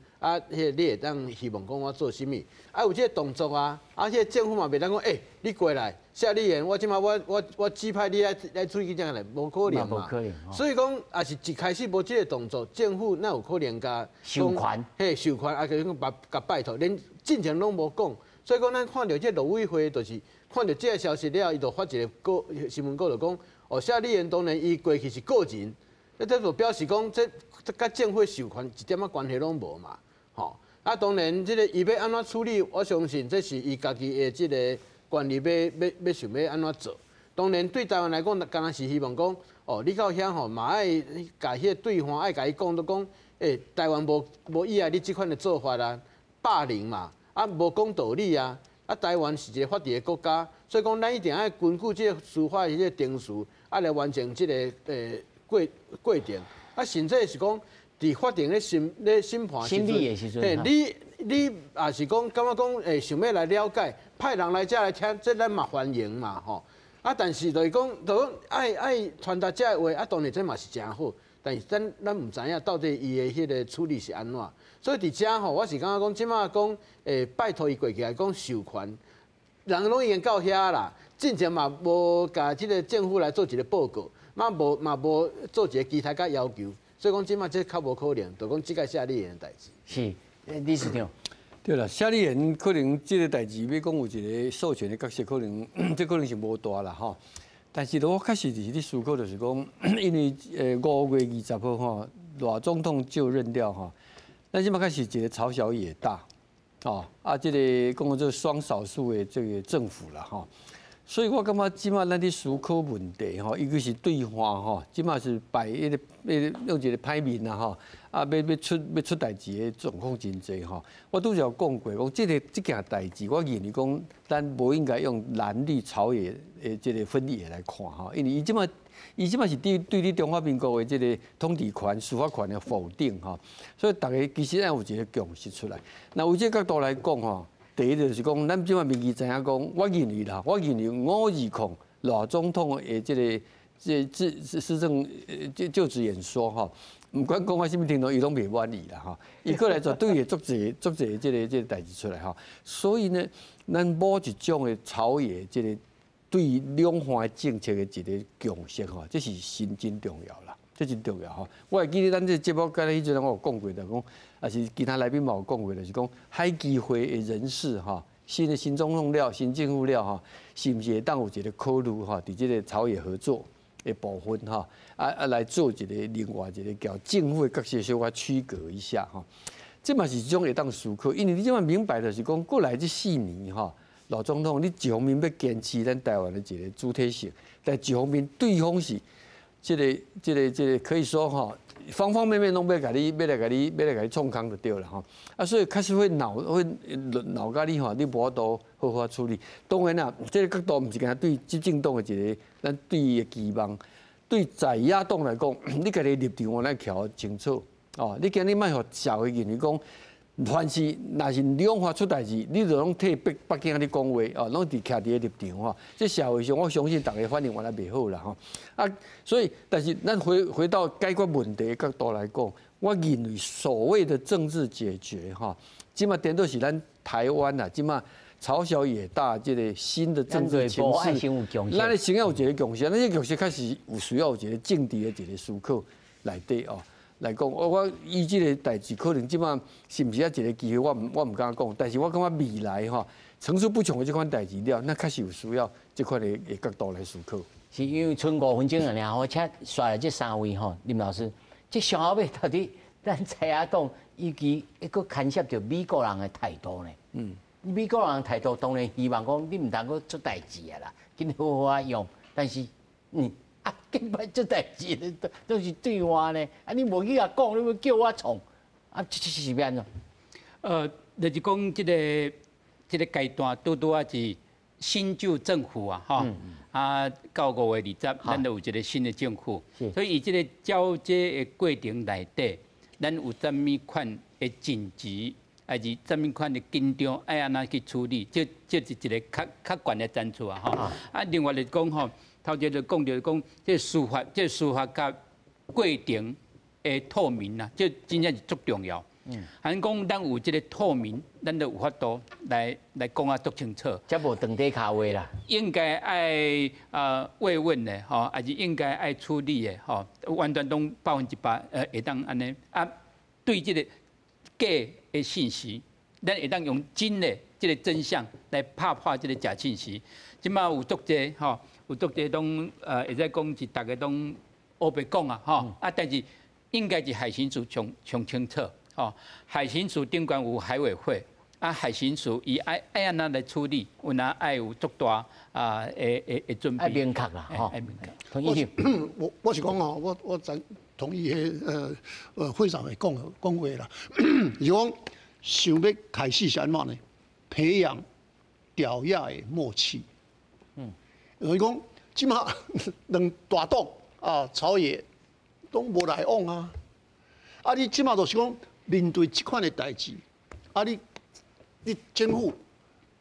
你会当希望讲我做甚物？有这个动作啊！这政府嘛袂当讲，你过来，夏立言，我即马我指派你来处理这样来，无可能嘛。所以讲，也是一开始无这个动作，政府哪有可能甲授权？授权，佮甲拜托，连进前拢无讲。所以讲，咱看到这陆委会，就是看到这个消息了，伊就发一个新闻稿就讲，夏立言当然伊过去是个人，这就表示讲，这甲政府授权一点仔关系拢无嘛。吼，当然，这个伊要安怎处理，我相信这是伊家己的这个管理要想要安怎做。当然，对台湾来讲，敢若是希望讲，你到遐吼，嘛爱甲迄个对方爱甲伊讲，都讲，台湾无以来你这款的做法啦，霸凌嘛，无讲道理啊，台湾是一个法治的国家，所以讲咱一定要根据这个司法的这个程序，来完成这个过程。甚至是讲。伫法庭咧审判时阵，你也是讲感觉讲想要来了解，派人来遮来听，这咱嘛欢迎嘛吼。但是就是讲爱传达这个话，当然这嘛是真好。但是咱唔知影到底伊的迄个处理是安怎。所以伫遮吼，我是感觉讲即马讲拜托伊过去来讲授权，人拢已经到遐啦，之前嘛无甲即个政府来做一个报告，嘛无做一个其他甲要求。所以讲，即马这较无可能，就讲即个夏立言的代志。是，理事长。对啦，夏立言可能这个代志要讲有一个授权的角色，可能这可能是无大啦吼。但是我确实是咧思考，就是讲，因为5月20号吼，赖总统就任了吼，咱即马开始一个朝小野大，这个讲做双少数的这个政府啦吼。所以我感觉即马咱咧思考问题吼，一个是对方吼，即马是摆用一个歹面啦吼，要出代志的状况真济吼。我拄则讲过，讲这件代志，我认为讲咱无应该用蓝绿朝野的这个分野来看吼，因为伊即马是对你中华民国的这个统治权、司法权的否定吼，所以大家其实要有一个共识出来。那由这角度来讲吼。第一就是讲，咱即马民意知影讲，我认为520赖总统的施政就职演说吼，唔管讲我什么程度，伊拢袂满意啦吼。伊过来绝对会足侪这个代志出来吼。所以呢，咱某一种的朝野这个对两岸政策的一个共识吼，这是真重要啦，这真重要吼。我会记得咱这节目刚才迄阵我有讲过，就讲也是其他来宾嘛有讲过，就是讲海基会的人士哈，新的新总统了、新政府了哈，是不是会当有一个考虑哈，伫这个朝野合作的部分哈，来做一个另外一个叫政府的角色小可区隔一下哈。这嘛是一种会当思考，因为你即嘛明白就是讲过来这4年哈，老总统你一方面要坚持咱台湾的一个主体性，但一方面对方是这个可以说哈。方方面面拢要来甲你创空就对了哈，所以开始会闹甲你吼，你无法度好好处理。当然啦，这个角度毋是干对执政党的一个咱对伊的期望，对在野党来讲，你家己立场咱调清楚哦。你今日莫互社会认为讲，凡是若是两方出代志，你就拢替北京咧讲话哦，拢伫徛伫个立场吼。这社会上，我相信大家反应原来袂好啦吼。所以，但是咱回到解决问题的角度来讲，我认为所谓的政治解决哈，即马颠倒是咱台湾啊，即马朝小野大这个新的政治情势，咱咧先要有一个共识，咱这共识开始有需要有一个政治的一个思考内底哦。来讲，我以这个代志，可能即马是不是一个机会，我唔敢讲。但是我感觉未来哈，层出不穷的这款代志了，那确实有需要这块的角度来思考。是因为剩5分钟了呢，我请刷来这3位吼，林老师，这上后尾到底咱在野党以及一个牵涉到美国人的态度呢？美国人的态度当然希望讲你唔通够出代志啊啦，紧好好用，但是紧摆出代志都是对话呢。你无去甲讲，你要叫我创，这是变怎？就是讲这个阶段拄啊是新旧政府啊，哈，到5月20，咱就有一个新的政府，所以这个交接的过程内底，咱有怎么款的紧急，还是怎么款的紧张，爱安怎去处理，这是一个较悬的战术啊，哈。另外来讲吼。头先就讲到讲，这司法甲过程的透明啊，这真正是足重要。还讲咱有这个透明，咱就有法度来讲啊足清楚。才无当地卡位啦。应该爱慰问的吼，还是应该爱处理的吼，完全都100%会当安尼对这个假的信息，咱会当用真的这个真相来拍破这个假信息。即马有足济吼。有足侪拢会使讲是大家拢黑白讲啊，吼但是应该是海巡署上清楚，吼海巡署顶管有海委会，海巡署伊爱安怎来处理，有哪爱有足大的准备。爱明确啦，吼。同意。我是讲哦，我真同意会长的讲话啦，是讲想要开始是安怎呢？培养调野的默契。所以讲，即马两大党朝野都无来往啊！你即马就是讲面对即款的代志，你政府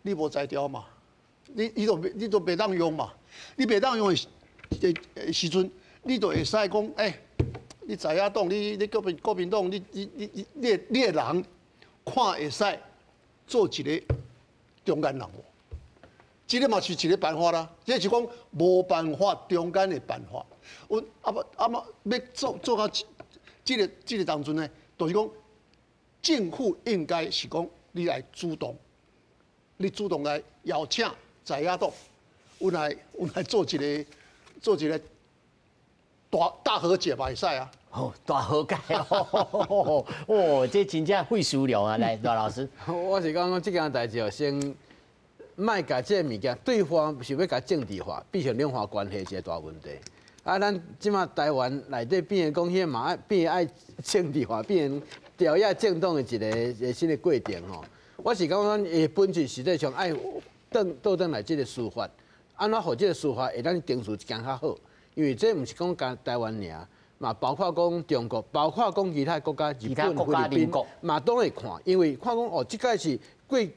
你无才调嘛？你都袂当用嘛？你袂当用的时阵，你就会使讲，你在野党，你国民党，你的人看会使做一个中间人无？这个嘛是一个办法啦，这是讲无办法中间的办法。我要做到这个当中呢，就是讲政府应该是讲你来主动来邀请在野党，我来做一个大和解嘛，会使啊。大和解哦，这真正费思量啊！来，罗老师，我是讲这件代志先。卖甲这物件，对方想要甲政治化，必须两方关系是一个大问题。咱即马台湾内底变成讲，迄嘛变爱政治化，变成调野政党的一个新的过程吼。我是讲，咱的本质实际上爱倒来这个司法，安怎互这个司法会当定数一件较好？因为这毋是讲甲台湾尔，嘛包括讲中国，包括讲其他国家，日本、菲律宾，嘛都会看，因为看讲哦，即个是。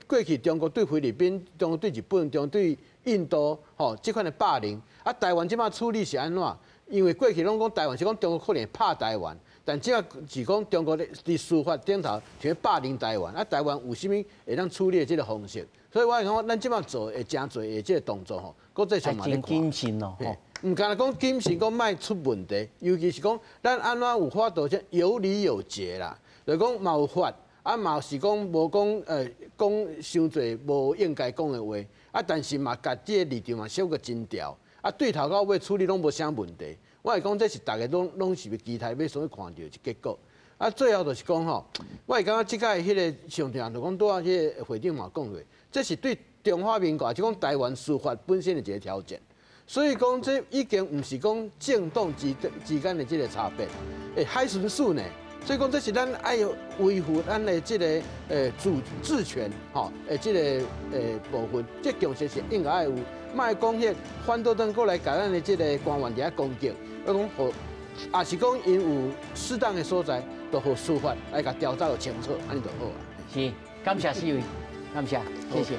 过去中国对菲律宾、中国对日本、中国对印度，这款的霸凌，台湾即马处理是安怎？因为过去拢讲台湾是讲中国可能拍台湾，但即个是讲中国伫司法顶头像霸凌台湾，台湾有啥物会当处理的这个方式？所以我讲，咱即马做会真侪的这个动作吼，国际上嘛咧看。谨慎咯，唔干讲谨慎，讲莫出问题，尤其是讲咱安怎有法度有理有节啦。就讲嘛有法，啊嘛是讲无讲伤侪无应该讲的话，啊但是嘛，家己的立场嘛小个真调，啊对头到尾处理拢无啥问题。我会讲这是大家拢是期待要所看到一结果。啊，最后就是讲吼，我会感觉即届迄个上场就讲拄啊，迄个会长嘛讲过，这是对中华民国，就讲台湾司法本身的一个挑战。所以讲，这已经唔是讲政党之间的这个差别，海巡署呢。所以讲，这是咱爱维护咱的这个治权，吼，这个部分，这强势是应该爱有，莫讲迄反倒转过来甲咱的这个官员伫遐攻击，我讲好，也是讲因有适当的所在。都好司法来甲调查清楚，安尼就好啊。是，感谢四位，感谢，谢谢。